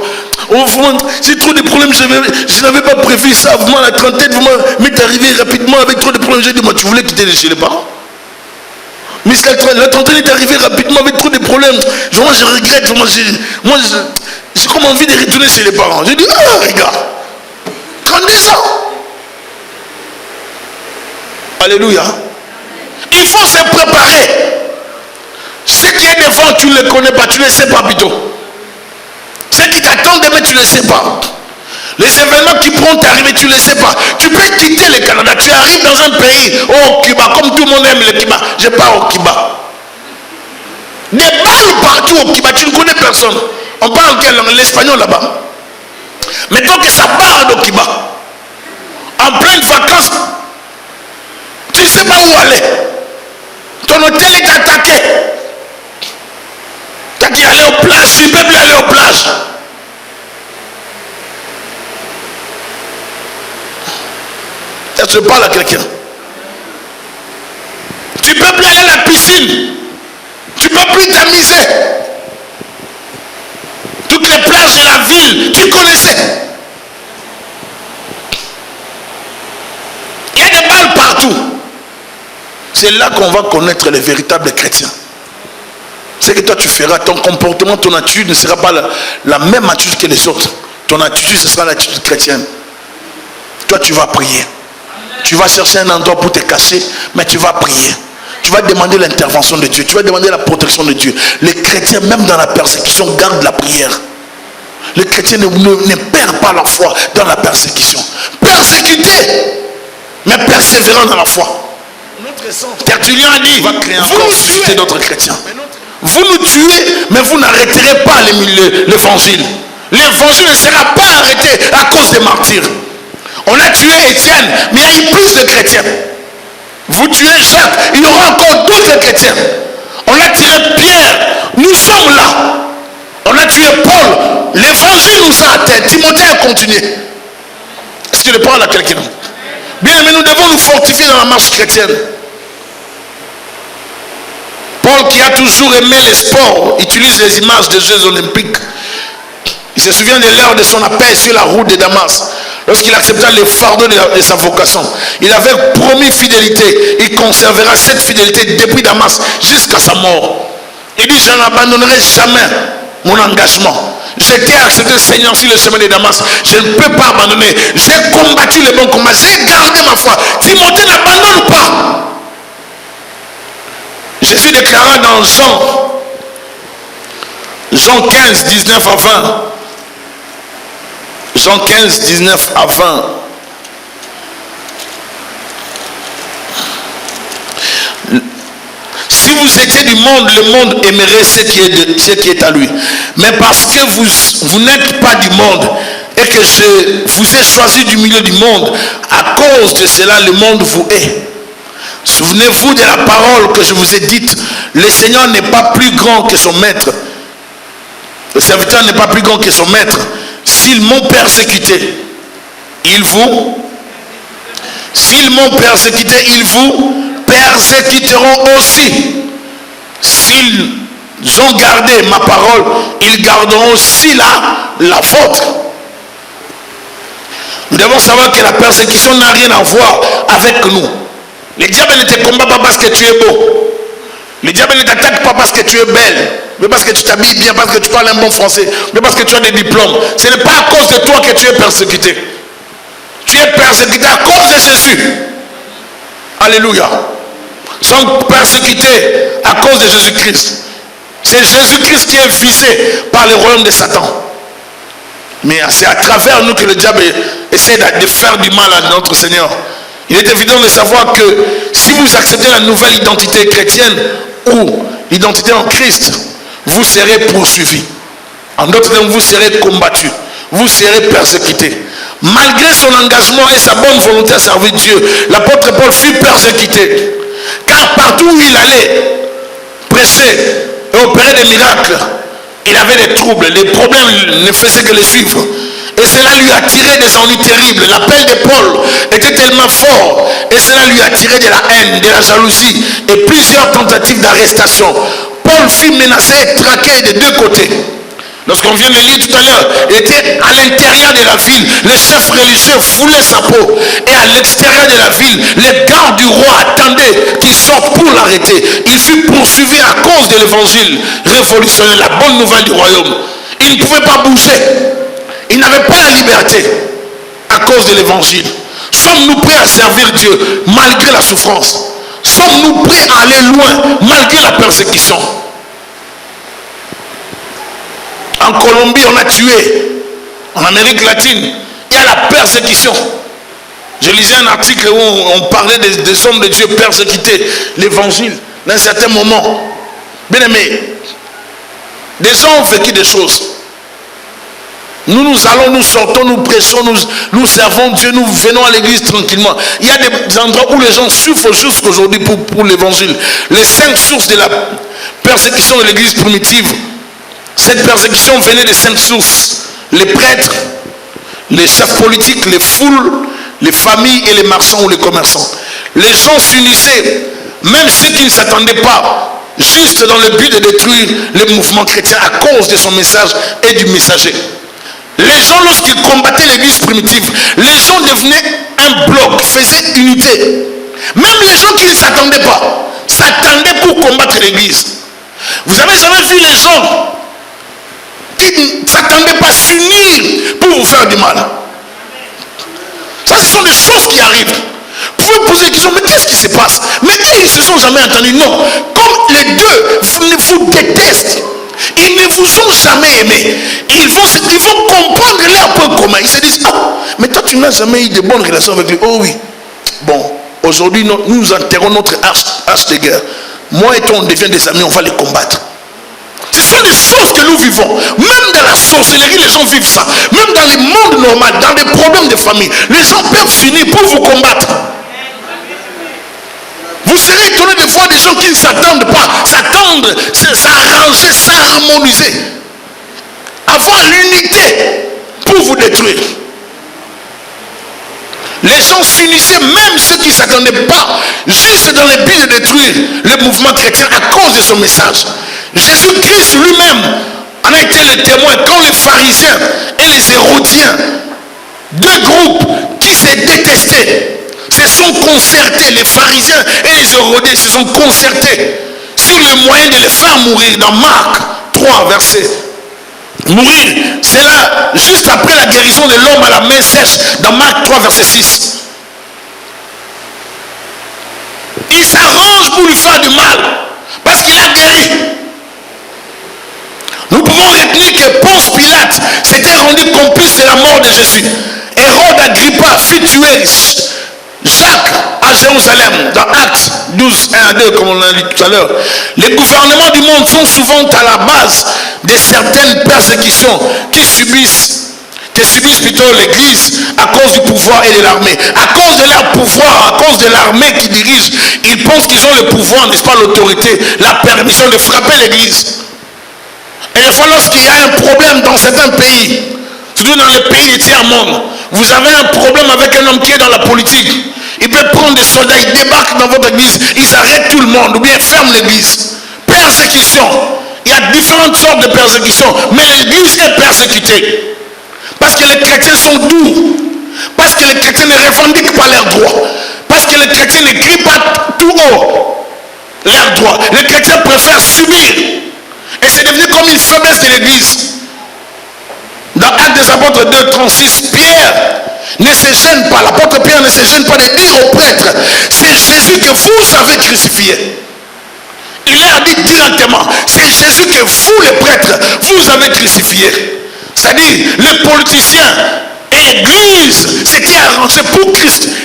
Oh, vraiment, j'ai trop de problèmes, je n'avais pas prévu ça. Vraiment, la trentaine, vraiment, m'est arrivé rapidement avec trop de problèmes. J'ai dit, moi, tu voulais quitter chez les parents. Mais la trentaine est arrivée rapidement avec trop de problèmes. Vraiment, je regrette. Vraiment, j'ai comme envie de retourner chez les parents. J'ai dit, ah, regarde, 32 ans. Alléluia. Il faut se préparer. Ce qui est devant, tu ne le connais pas, tu ne le sais pas plutôt. Ce qui t'attend demain, tu ne le sais pas. Les événements qui pourront t'arriver, tu ne le sais pas. Tu peux quitter le Canada, tu arrives dans un pays, au Cuba, comme tout le monde aime le Cuba. Je pars au Cuba. Des balles partout au Cuba, tu ne connais personne. On parle quelle langue? L'espagnol là-bas. Mettons que ça barre au Cuba. En pleine vacances, tu ne sais pas où aller. Ton hôtel est attaqué. Tu as dit aller aux plages, tu ne peux plus aller aux plages. Est-ce que je parle à quelqu'un? Tu ne peux plus aller à la piscine. Tu ne peux plus t'amuser. Toutes les plages de la ville, tu connaissais. Il y a des balles partout. C'est là qu'on va connaître les véritables chrétiens. C'est que toi tu feras, ton comportement, ton attitude ne sera pas la même attitude que les autres. Ton attitude, ce sera l'attitude chrétienne. Toi tu vas prier. Tu vas chercher un endroit pour te cacher, mais tu vas prier. Tu vas demander l'intervention de Dieu. Tu vas demander la protection de Dieu. Les chrétiens, même dans la persécution, gardent la prière. Les chrétiens ne perdent pas la foi dans la persécution. Persécutés, mais persévérant dans la foi. Tertullien a dit, vous nous tuez d'autres chrétiens. Vous nous tuez, mais vous n'arrêterez pas l'évangile. L'évangile ne sera pas arrêté à cause des martyrs. On a tué Étienne, mais il y a eu plus de chrétiens. Vous tuez Jacques, il y aura encore d'autres chrétiens. On a tué Pierre, nous sommes là. On a tué Paul, l'évangile nous a atteint. Timothée a continué. Est-ce que je parle à quelqu'un? Bien, mais nous devons nous fortifier dans la marche chrétienne. Paul, qui a toujours aimé les sports, utilise les images des Jeux Olympiques. Il se souvient de l'heure de son appel sur la route de Damas. Lorsqu'il accepta les fardeaux de sa vocation, il avait promis fidélité. Il conservera cette fidélité depuis Damas jusqu'à sa mort. Il dit, je n'abandonnerai jamais mon engagement. J'étais accepté le Seigneur sur le chemin de Damas. Je ne peux pas abandonner. J'ai combattu le bon combat. J'ai gardé ma foi. Timothée n'abandonne pas. Jésus déclara dans Jean 15, 19 à 20. Jean 15, 19 à 20. Si vous étiez du monde, le monde aimerait ce qui est à lui. Mais parce que vous n'êtes pas du monde et que je vous ai choisi du milieu du monde, à cause de cela, le monde vous hait. Souvenez-vous de la parole que je vous ai dite. Le Seigneur n'est pas plus grand que son maître. Le serviteur n'est pas plus grand que son maître. S'ils m'ont persécuté, ils vous persécuteront aussi. S'ils ont gardé ma parole, ils garderont aussi la vôtre. Nous devons savoir que la persécution n'a rien à voir avec nous. Le diable ne te combat pas parce que tu es beau. Le diable ne t'attaque pas parce que tu es belle, mais parce que tu t'habilles bien, parce que tu parles un bon français, mais parce que tu as des diplômes. Ce n'est pas à cause de toi que tu es persécuté. Tu es persécuté à cause de Jésus. Alléluia. Sont persécutés à cause de Jésus-Christ. C'est Jésus-Christ qui est visé par le royaume de Satan. Mais c'est à travers nous que le diable essaie de faire du mal à notre Seigneur. Il est évident de savoir que si vous acceptez la nouvelle identité chrétienne ou l'identité en Christ, vous serez poursuivis. En d'autres termes, vous serez combattus. Vous serez persécutés. Malgré son engagement et sa bonne volonté à servir Dieu, l'apôtre Paul fut persécuté. Car partout où il allait prêcher et opérer des miracles, il avait des troubles. Les problèmes ne faisaient que les suivre. Et cela lui a tiré des ennuis terribles. L'appel de Paul était tellement fort. Et cela lui a tiré de la haine, de la jalousie et plusieurs tentatives d'arrestation. Paul fut menacé et traqué des deux côtés. Lorsqu'on vient de le lire tout à l'heure, il était à l'intérieur de la ville. Les chefs religieux foulaient sa peau. Et à l'extérieur de la ville, les gardes du roi attendaient qu'il sorte pour l'arrêter. Il fut poursuivi à cause de l'évangile révolutionnaire, la bonne nouvelle du royaume. Il ne pouvait pas bouger. Il n'avait pas la liberté à cause de l'évangile. Sommes-nous prêts à servir Dieu malgré la souffrance? Sommes-nous prêts à aller loin malgré la persécution? En Colombie, on a tué. En Amérique latine, il y a la persécution. Je lisais un article où on parlait des hommes de Dieu persécutés, l'évangile, dans un certain moment. Bien aimé, des gens ont vécu des choses. Nous allons, nous sortons, nous prêchons, nous servons Dieu, nous venons à l'église tranquillement. Il y a des endroits où les gens souffrent jusqu'aujourd'hui pour l'évangile. Les 5 sources de la persécution de l'église primitive, cette persécution venait des 5 sources. Les prêtres, les chefs politiques, les foules, les familles et les marchands ou les commerçants. Les gens s'unissaient, même ceux qui ne s'attendaient pas, juste dans le but de détruire les mouvements chrétiens à cause de son message et du messager. Les gens, lorsqu'ils combattaient l'église primitive, les gens devenaient un bloc, faisaient unité. Même les gens qui ne s'attendaient pas, s'attendaient pour combattre l'église. Vous avez jamais vu les gens qui ne s'attendaient pas s'unir pour vous faire du mal? Ça, ce sont des choses qui arrivent. Vous pouvez poser des questions, mais qu'est-ce qui se passe? Mais ils ne se sont jamais entendus. Non, comme les deux vous détestent, ils ne vous ont jamais aimé. Ils vont comprendre leur point commun. Ils se disent, ah, mais toi tu n'as jamais eu de bonnes relations avec lui. Oh oui. Bon, aujourd'hui nous enterrons notre hache de guerre. Moi et toi on devient des amis, on va les combattre. Ce sont des choses que nous vivons. Même dans la sorcellerie, les gens vivent ça. Même dans le monde normal, dans les problèmes de famille, les gens peuvent s'unir pour vous combattre. Vous serez étonné de voir des gens qui ne s'attendent pas, s'attendre, s'arranger, s'harmoniser, avoir l'unité pour vous détruire. Les gens s'unissaient, même ceux qui ne s'attendaient pas, juste dans le but de détruire le mouvement chrétien à cause de son message. Jésus-Christ lui-même en a été le témoin quand les pharisiens et les hérodiens, deux groupes qui se détestaient, se sont concertés. Les pharisiens et les hérodiens se sont concertés sur le moyen de les faire mourir. Dans Marc 3, verset mourir, c'est là, juste après la guérison de l'homme à la main sèche, dans Marc 3, verset 6. Ils s'arrangent pour lui faire du mal, parce qu'il a guéri. Nous pouvons retenir que Ponce Pilate s'était rendu complice de la mort de Jésus. Hérode Agrippa fit tuer Jacques à Jérusalem, dans Actes 12, 1 à 2, comme on l'a dit tout à l'heure. Les gouvernements du monde sont souvent à la base de certaines persécutions que subissent plutôt l'église à cause du pouvoir et de l'armée. À cause de leur pouvoir, à cause de l'armée qui dirige, ils pensent qu'ils ont le pouvoir, n'est-ce pas, l'autorité, la permission de frapper l'église. Et des fois, lorsqu'il y a un problème dans certains pays, surtout dans les pays du tiers-monde, vous avez un problème avec un homme qui est dans la politique, il peut prendre des soldats, ils débarquent dans votre église, ils arrêtent tout le monde, ou bien ferment l'église. Persécution. Il y a différentes sortes de persécutions, mais l'église est persécutée. Parce que les chrétiens sont doux, parce que les chrétiens ne revendiquent pas leurs droits, parce que les chrétiens ne crient pas tout haut leurs droits. Les chrétiens préfèrent subir. Et c'est devenu comme une faiblesse de l'église. Dans Actes des Apôtres 2, 36, Pierre ne se gêne pas, l'apôtre Pierre ne se gêne pas de dire aux prêtres, c'est Jésus que vous avez crucifié. Il leur dit directement, c'est Jésus que vous les prêtres, vous avez crucifié. C'est-à-dire, les politiciens et l'église s'étaient arrangés pour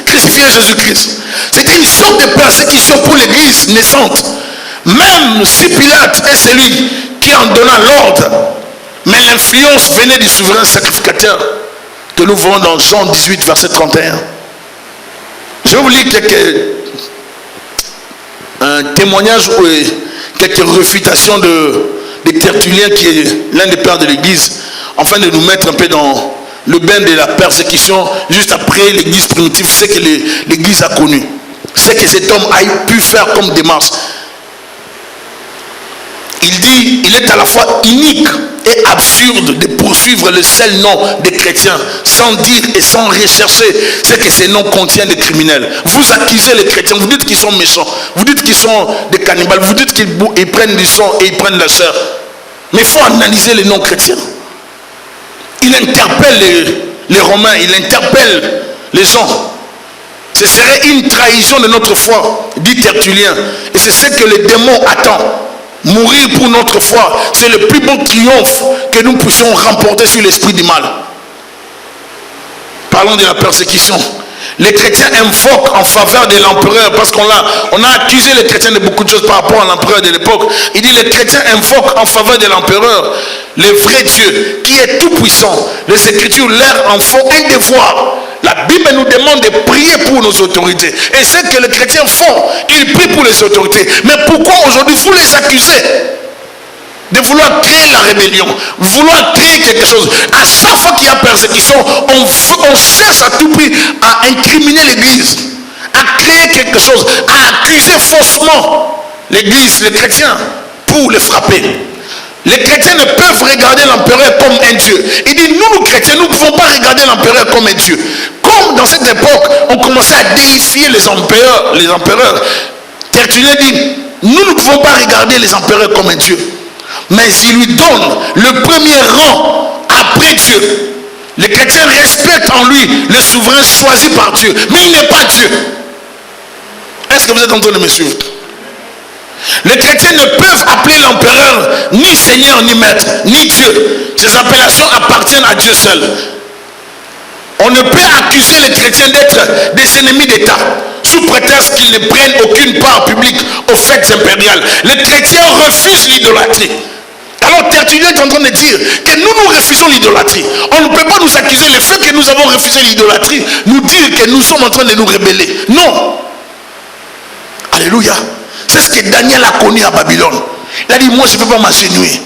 crucifier Jésus-Christ. C'était une sorte de persécution pour l'église naissante. Même si Pilate est celui qui en donna l'ordre, mais l'influence venait du souverain sacrificateur que nous voyons dans Jean 18, verset 31. Je vais vous lire un témoignage ou quelques réfutations de Tertullien, qui est l'un des pères de l'église, afin de nous mettre un peu dans le bain de la persécution juste après l'église primitive, ce que l'église a connu, ce que cet homme a pu faire comme démarche. Il dit, il est à la fois inique et absurde de poursuivre le seul nom des chrétiens sans dire et sans rechercher ce que ces noms contiennent des criminels. Vous accusez les chrétiens, vous dites qu'ils sont méchants, vous dites qu'ils sont des cannibales, vous dites qu'ils prennent du sang et ils prennent la chair. Mais il faut analyser les noms chrétiens. Il interpelle les Romains, il interpelle les gens. Ce serait une trahison de notre foi, dit Tertullien. Et c'est ce que le démon attend. Mourir pour notre foi, c'est le plus beau triomphe que nous puissions remporter sur l'esprit du mal. Parlons de la persécution. Les chrétiens invoquent en faveur de l'empereur, parce qu'on a accusé les chrétiens de beaucoup de choses par rapport à l'empereur de l'époque. Il dit les chrétiens invoquent en faveur de l'empereur le vrai Dieu qui est tout puissant. Les Écritures leur en font un devoir. La Bible nous demande de prier pour nos autorités. Et c'est ce que les chrétiens font. Ils prient pour les autorités. Mais pourquoi aujourd'hui vous les accusez de vouloir créer la rébellion, vouloir créer quelque chose? À chaque fois qu'il y a persécution, on cherche à tout prix à incriminer l'église, à créer quelque chose, à accuser faussement l'église, les chrétiens, pour les frapper. Les chrétiens ne peuvent regarder l'empereur comme un Dieu. Il dit, nous chrétiens, nous ne pouvons pas regarder l'empereur comme un Dieu. Comme dans cette époque, on commençait à déifier les empereurs. Tertullien dit, nous ne pouvons pas regarder les empereurs comme un Dieu. Mais il lui donne le premier rang après Dieu. Les chrétiens respectent en lui le souverain choisi par Dieu. Mais il n'est pas Dieu. Est-ce que vous êtes en train de me suivre? Les chrétiens ne peuvent appeler l'empereur ni Seigneur ni Maître, ni Dieu. Ces appellations appartiennent à Dieu seul. On ne peut accuser les chrétiens d'être des ennemis d'État sous prétexte qu'ils ne prennent aucune part publique aux fêtes impériales. Les chrétiens refusent l'idolâtrie. Alors Tertullien est en train de dire que nous refusons l'idolâtrie. On ne peut pas nous accuser le fait que nous avons refusé l'idolâtrie, nous dire que nous sommes en train de nous rebeller. Non. Alléluia. C'est ce que Daniel a connu à Babylone. Il a dit, moi je ne peux pas m'agenouiller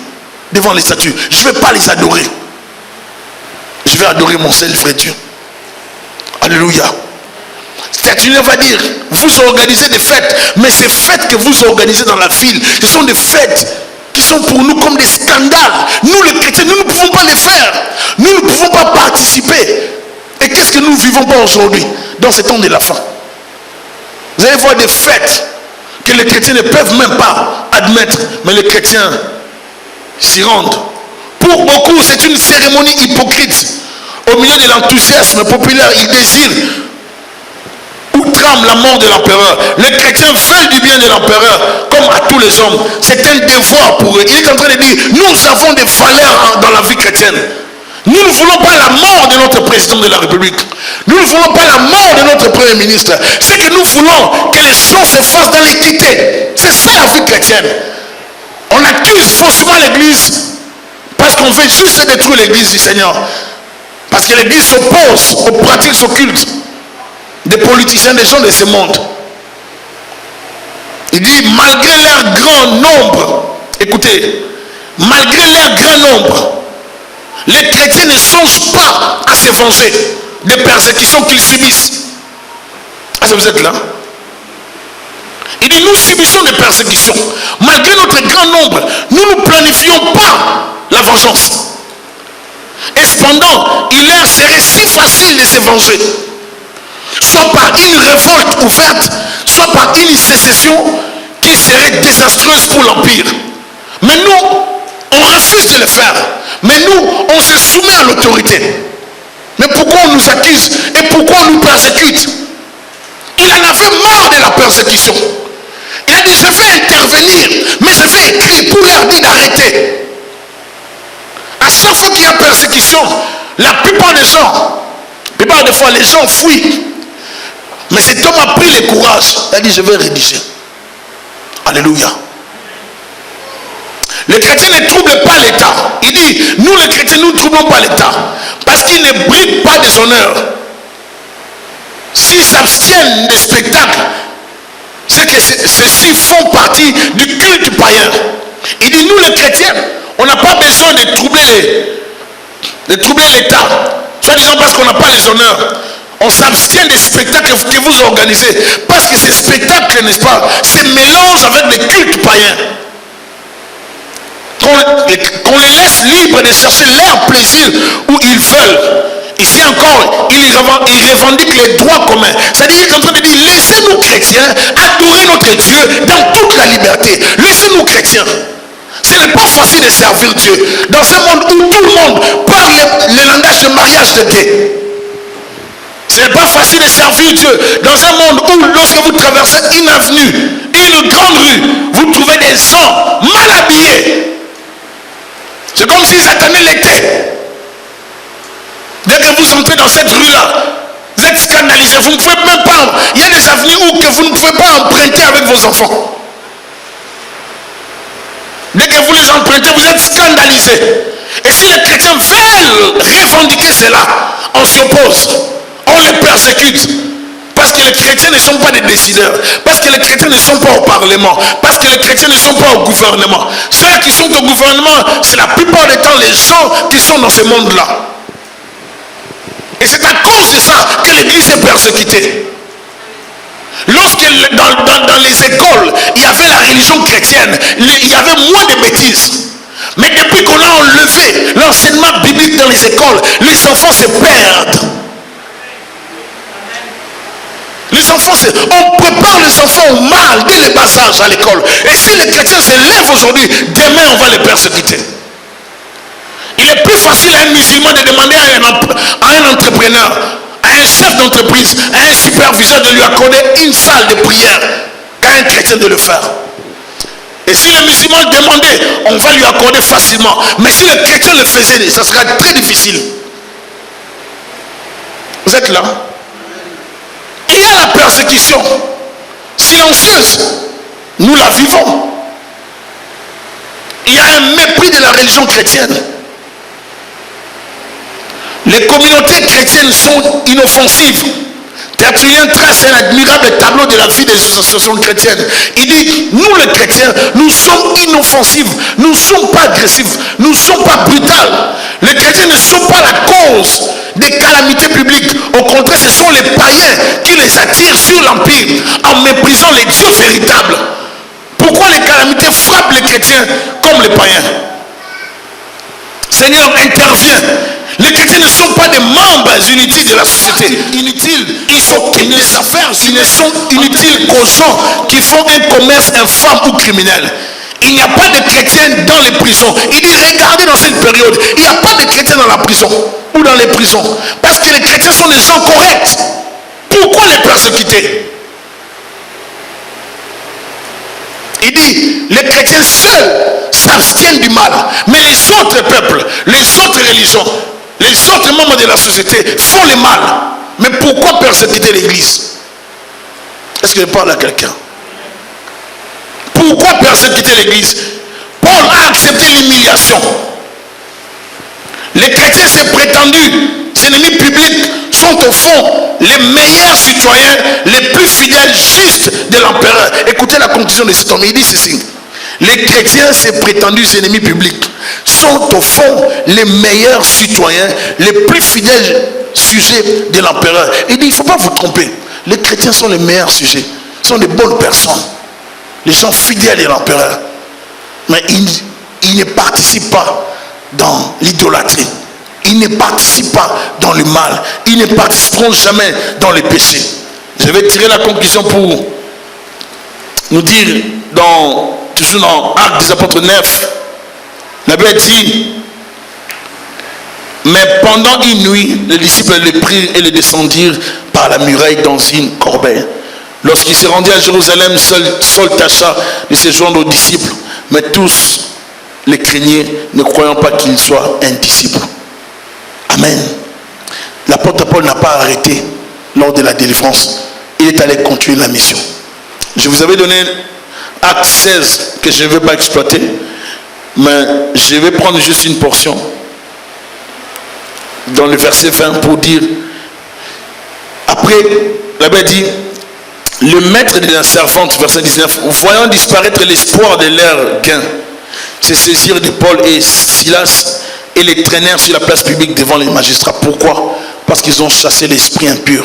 devant les statues. Je ne vais pas les adorer. Je vais adorer mon seul vrai Dieu. Alléluia. Tertullien va dire, vous organisez des fêtes, mais ces fêtes que vous organisez dans la ville, ce sont des fêtes qui sont pour nous comme des scandales. Nous les chrétiens, nous ne pouvons pas les faire. Nous ne pouvons pas participer. Et qu'est-ce que nous ne vivons pas aujourd'hui, dans ce temps de la fin? Vous allez voir des fêtes que les chrétiens ne peuvent même pas admettre, mais les chrétiens s'y rendent. Pour beaucoup, c'est une cérémonie hypocrite. Au milieu de l'enthousiasme populaire, ils désirent ou trament la mort de l'empereur. Les chrétiens veulent du bien de l'empereur, comme à tous les hommes. C'est un devoir pour eux. Il est en train de dire, nous avons des valeurs dans la vie chrétienne. Nous ne voulons pas la mort de notre président de la République. Nous ne voulons pas la mort de notre premier ministre. C'est que nous voulons que les choses se fassent dans l'équité. C'est ça la vie chrétienne. On accuse faussement l'église parce qu'on veut juste détruire l'église du Seigneur. Parce que l'église s'oppose aux pratiques occultes des politiciens, des gens de ce monde. Il dit, malgré leur grand nombre, écoutez, malgré leur grand nombre, les chrétiens ne songent pas à se venger des persécutions qu'ils subissent. Est-ce que vous êtes là? Il dit, nous subissons des persécutions. Malgré notre grand nombre, nous ne planifions pas la vengeance. Et cependant, il leur serait si facile de se venger. Soit par une révolte ouverte, soit par une sécession qui serait désastreuse pour l'Empire. Mais nous, on refuse de le faire. Mais nous, on se soumet à l'autorité. Mais pourquoi on nous accuse et pourquoi on nous persécute? Il en avait marre de la persécution. Il a dit, je vais intervenir, mais je vais écrire pour leur dire d'arrêter. À chaque fois qu'il y a persécution, la plupart des fois, les gens fuient. Mais cet homme a pris le courage. Il a dit, je vais rédiger. Alléluia. Les chrétiens ne troublent pas l'État. Il dit, nous les chrétiens, nous ne troublons pas l'État. Parce qu'ils ne briguent pas des honneurs. S'ils s'abstiennent des spectacles, c'est que ceux-ci font partie du culte païen. Il dit, nous les chrétiens, on n'a pas besoin de troubler l'État. Soit disant parce qu'on n'a pas les honneurs. On s'abstient des spectacles que vous organisez. Parce que ces spectacles, n'est-ce pas, se mélangent avec les cultes païens. Qu'on les laisse libres de chercher leur plaisir où ils veulent. Ici encore, ils revendiquent les droits communs. C'est-à-dire qu'il est en train de dire, laissez-nous chrétiens adorer notre Dieu dans toute la liberté. Laissez-nous chrétiens. Ce n'est pas facile de servir Dieu. Dans un monde où tout le monde parle le langage de mariage de gays. Ce n'est pas facile de servir Dieu dans un monde où, lorsque vous traversez une avenue, une grande rue, vous trouvez des gens mal habillés. C'est comme s'ils attendaient l'été. Dès que vous entrez dans cette rue-là, vous êtes scandalisé. Vous ne pouvez même pas. Il y a des avenues où que vous ne pouvez pas emprunter avec vos enfants. Dès que vous les empruntez, vous êtes scandalisé. Et si les chrétiens veulent revendiquer cela, on s'y oppose. On les persécute. Parce que les chrétiens ne sont pas des décideurs. Parce que les chrétiens ne sont pas au Parlement. Parce que les chrétiens ne sont pas au gouvernement. Ceux qui sont au gouvernement, c'est la plupart du temps les gens qui sont dans ce monde-là. Et c'est à cause de ça que l'église est persécutée. Lorsque dans les écoles, il y avait la religion chrétienne, il y avait moins de bêtises. Mais depuis qu'on a enlevé l'enseignement biblique dans les écoles, les enfants se perdent. Les enfants, on prépare les enfants au mal dès le bas âge à l'école. Et si les chrétiens se lèvent aujourd'hui, demain on va les persécuter. Il est plus facile à un musulman de demander à un entrepreneur, à un chef d'entreprise, à un superviseur de lui accorder une salle de prière qu'à un chrétien de le faire. Et si le musulman demandait, on va lui accorder facilement. Mais si le chrétien le faisait, ça sera très difficile. Vous êtes là? Il y a la persécution silencieuse. Nous la vivons. Il y a un mépris de la religion chrétienne. Les communautés chrétiennes sont inoffensives. Tertullien trace un admirable tableau de la vie des associations chrétiennes. Il dit, nous les chrétiens, nous sommes inoffensifs, nous ne sommes pas agressifs, nous ne sommes pas brutals. Les chrétiens ne sont pas la cause des calamités publiques. Au contraire, ce sont les païens qui les attirent sur l'empire en méprisant les dieux véritables. Pourquoi les calamités frappent les chrétiens comme les païens? Seigneur, intervient. Les chrétiens ne sont pas des membres inutiles de la société. Inutiles. Ils sont des affaires. Ils ne sont inutiles qu'aux gens qui font un commerce infâme ou criminel. Il n'y a pas de chrétiens dans les prisons. Il dit, regardez dans cette période, il n'y a pas de chrétiens dans la prison ou dans les prisons. Parce que les chrétiens sont des gens corrects. Pourquoi les persécuter? Il dit, les chrétiens seuls s'abstiennent du mal. Mais les autres peuples, les autres religions, les autres membres de la société font le mal. Mais pourquoi persécuter l'église? Est-ce que je parle à quelqu'un? Pourquoi persécuter l'église? Paul a accepté l'humiliation. Les chrétiens, ces prétendus ennemis publics, sont au fond les meilleurs citoyens, les plus fidèles, justes de l'empereur. Écoutez la conclusion de cet homme. Il dit ceci: les chrétiens, ces prétendus ennemis publics, sont au fond les meilleurs citoyens, les plus fidèles sujets de l'empereur. Il dit, il ne faut pas vous tromper. Les chrétiens sont les meilleurs sujets, sont des bonnes personnes, les gens fidèles de l'empereur. Mais ils ne participent pas dans l'idolâtrie. Ils ne participent pas dans le mal. Ils ne participeront jamais dans les péchés. Je vais tirer la conclusion pour nous dire, toujours dans Actes des Apôtres 9, la Bible dit, mais pendant une nuit, les disciples les prirent et les descendirent par la muraille dans une corbeille. Lorsqu'il se rendit à Jérusalem, Saul tâcha de se joindre aux disciples, mais tous les craignaient, ne croyant pas qu'il soit un disciple. Amen. L'apôtre Paul n'a pas arrêté lors de la délivrance. Il est allé continuer la mission. Je vous avais donné Acte 16 que je ne vais pas exploiter, mais je vais prendre juste une portion dans le verset 20 pour dire, après, la Bible dit, le maître de la servante, verset 19, voyant disparaître l'espoir de leur gain, se saisirent de Paul et Silas et les traînèrent sur la place publique devant les magistrats. Pourquoi? Parce qu'ils ont chassé l'esprit impur.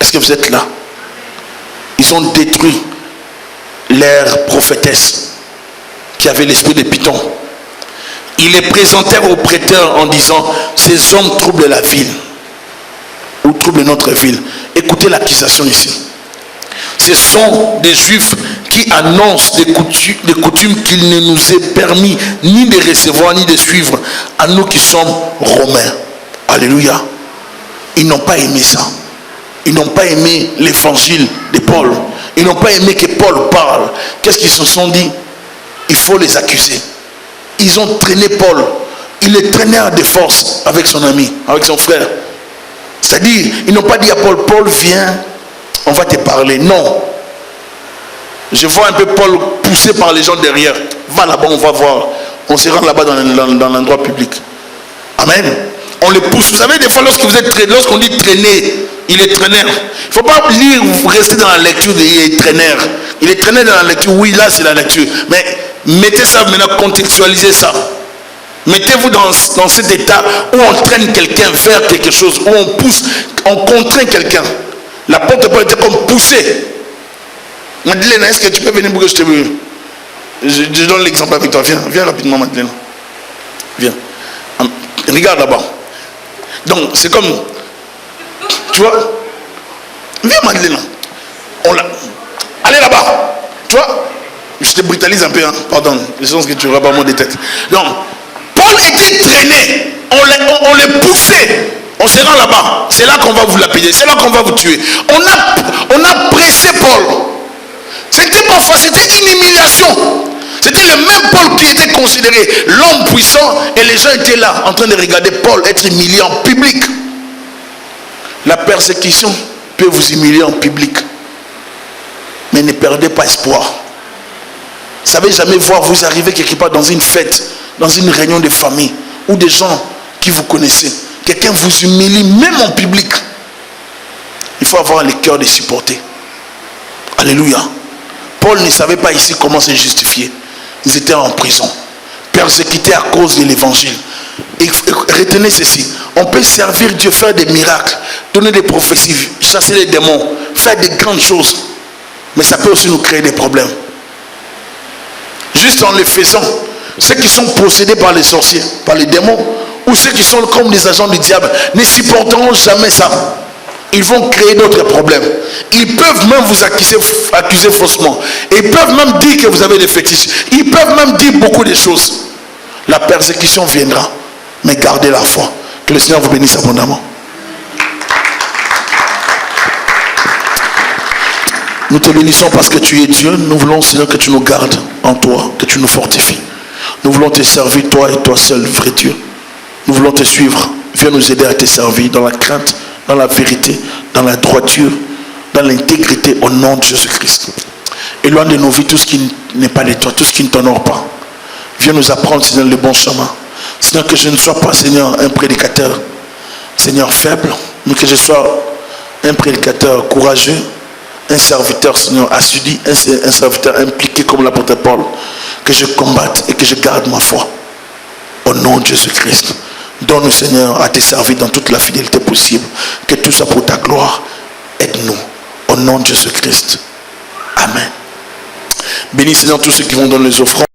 Est-ce que vous êtes là? Ils ont détruit leur prophétesse qui avait l'esprit de Python. Ils les présentèrent aux prêteurs en disant, ces hommes troublent la ville ou troublent notre ville. Écoutez l'accusation ici. Ce sont des juifs qui annoncent des coutumes qu'il ne nous est permis ni de recevoir ni de suivre à nous qui sommes romains. Alléluia. ils n'ont pas aimé ça. Ils n'ont pas aimé l'évangile de Paul. Ils n'ont pas aimé que Paul parle. Qu'est-ce qu'ils se sont dit? Il faut les accuser. Ils ont traîné Paul. Il est traîneur de force avec son ami, avec son frère. C'est-à-dire, ils n'ont pas dit à Paul, Paul viens, on va te parler. Non. Je vois un peu Paul poussé par les gens derrière. Va là-bas, on va voir. On se rend là-bas dans l'endroit public. Amen. On les pousse. Vous savez, des fois, lorsqu'on dit traîner, il est traîneur. Il ne faut pas lire, rester dans la lecture de il est traîneur. Il est traîneur dans la lecture. Oui, là, c'est la lecture. Mais mettez ça maintenant, contextualisez ça. Mettez-vous dans cet état où on traîne quelqu'un vers quelque chose, où on pousse, on contraint quelqu'un. L'apôtre Paul était comme poussé. Madeleine, est-ce que tu peux venir pour que je te... Je donne l'exemple avec toi. Viens rapidement, Madeleine. Viens. Regarde là-bas. Donc, c'est comme... Tu vois? Viens, Madeleine. Allez là-bas. Tu vois? Je te brutalise un peu, hein? Pardon. Je sens que tu n'auras pas mon de tête. Donc, Paul était traîné. On les poussait. On se rend là-bas. C'est là qu'on va vous lapider. C'est là qu'on va vous tuer. On a pressé Paul. C'était pas facile. C'était une humiliation. C'était le même Paul qui était considéré l'homme puissant. Et les gens étaient là en train de regarder Paul être humilié en public. La persécution peut vous humilier en public. Mais ne perdez pas espoir. Vous savez jamais voir vous arriver quelque part dans une fête, dans une réunion de famille, ou des gens qui vous connaissez. Quelqu'un vous humilie même en public. Il faut avoir le cœur de supporter. Alléluia. Paul ne savait pas ici comment se justifier. Ils étaient en prison, persécutés à cause de l'évangile. Et retenez ceci, on peut servir Dieu, faire des miracles, donner des prophéties, chasser les démons, faire des grandes choses. Mais ça peut aussi nous créer des problèmes. Juste en les faisant, ceux qui sont possédés par les sorciers, par les démons, ou ceux qui sont comme des agents du diable, ne supporteront jamais ça. Ils vont créer d'autres problèmes. Ils peuvent même vous accuser faussement. Ils peuvent même dire que vous avez des fétiches. Ils peuvent même dire beaucoup de choses. La persécution viendra. Mais gardez la foi. Que le Seigneur vous bénisse abondamment. Nous te bénissons parce que tu es Dieu. Nous voulons, Seigneur, que tu nous gardes en toi, que tu nous fortifies. Nous voulons te servir, toi et toi seul, vrai Dieu. Nous voulons te suivre. Viens nous aider à te servir dans la crainte, dans la vérité, dans la droiture, dans l'intégrité, au nom de Jésus-Christ. Éloigne de nos vies tout ce qui n'est pas de toi, tout ce qui ne t'honore pas. Viens nous apprendre, Seigneur, le bon chemin. Seigneur, que je ne sois pas, Seigneur, un prédicateur, Seigneur, faible, mais que je sois un prédicateur courageux, un serviteur, Seigneur, assidu, un serviteur impliqué comme l'apôtre Paul. Que je combatte et que je garde ma foi. Au nom de Jésus-Christ. Donne-nous, Seigneur, à te servir dans toute la fidélité possible. Que tout soit pour ta gloire. Aide-nous. Au nom de Jésus-Christ. Amen. Bénis, Seigneur, tous ceux qui vont donner les offrandes.